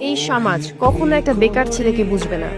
এই সমাজ কখনো একটা বেকার ছেলেকে বুঝবে না।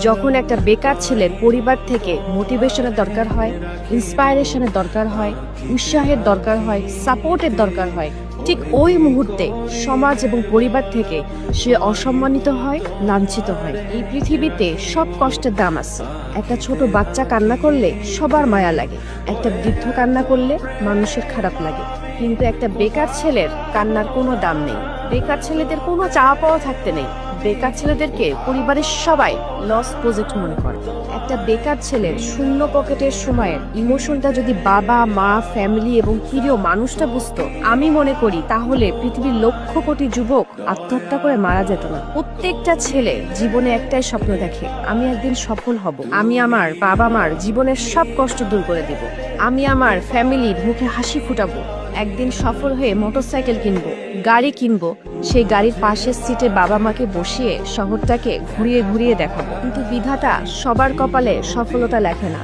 যখন একটা বেকার ছেলের পরিবার থেকে মোটিভেশনের দরকার হয়, ইন্সপাইরেশনের দরকার হয়, উৎসাহের দরকার হয়, সাপোর্টের দরকার হয়, ঠিক ওই মুহূর্তে সমাজ এবং পরিবার থেকে সে অসম্মানিত হয়, লাঞ্ছিত হয়। এই পৃথিবীতে সব কষ্টের দাম আছে। একটা ছোট বাচ্চা কান্না করলে সবার মায়া লাগে, একটা বৃদ্ধ কান্না করলে মানুষের খারাপ লাগে, কিন্তু একটা বেকার ছেলের কান্নার কোনো দাম নেই। বেকার ছেলেদের কোনো চাওয়া পাওয়া থাকতে নেই। বেকার ছেলেদেরকে পরিবারের সবাই লস প্রজেক্ট মনে করে। একটা বেকার ছেলের শূন্য পকেটের সময়ের ইমোশনটা যদি বাবা মা ফ্যামিলি এবং প্রিয় মানুষটা বুঝতো, আমি মনে করি তাহলে পৃথিবীর লক্ষ কোটি যুবক আত্মহত্যা করে মারা যেত না। প্রত্যেকটা ছেলে জীবনে একটাই স্বপ্ন দেখে, আমি একদিন সফল হব, আমি আমার বাবা মার জীবনের সব কষ্ট দূর করে দিব, আমি আমার ফ্যামিলির মুখে হাসি ফুটাবো, একদিন সফল হয়ে মোটরসাইকেল কিনবো, গাড়ি কিনবো, সেই গাড়ির পাশের সিটে বাবা মাকে বসিয়ে শহরটাকে ঘুরিয়ে ঘুরিয়ে দেখাবো। কিন্তু বিধাতা সবার কপালে সফলতা লেখে না।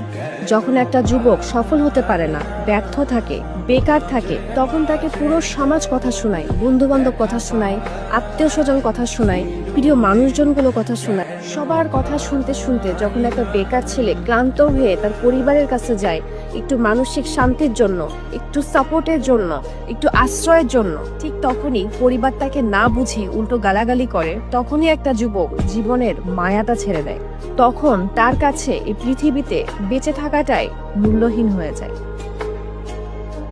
যখন একটা যুবক সফল হতে পারে না, ব্যর্থ থাকে, বেকার থাকে, তখন তাকে পুরো সমাজ কথা শোনায়, বন্ধু বান্ধব কথা শোনায়, আত্মীয় স্বজন কথা শোনায়, প্রিয় মানুষজনগুলো কথা শোনায়। সবার কথা শুনতে শুনতে যখন একটা বেকার ছেলে ক্লান্ত হয়ে তার পরিবারের কাছে যায় একটু মানসিক শান্তির জন্য, একটু সাপোর্টের জন্য, একটু আশ্রয়ের জন্য, ঠিক তখনই পরিবার তাকে না বুঝে উল্টো গালাগালি করে। তখনই একটা যুবক জীবনের মায়াটা ছেড়ে দেয়। তখন তার কাছে এই পৃথিবীতে বেঁচে থাকাটাই মূল্যহীন হয়ে যায়।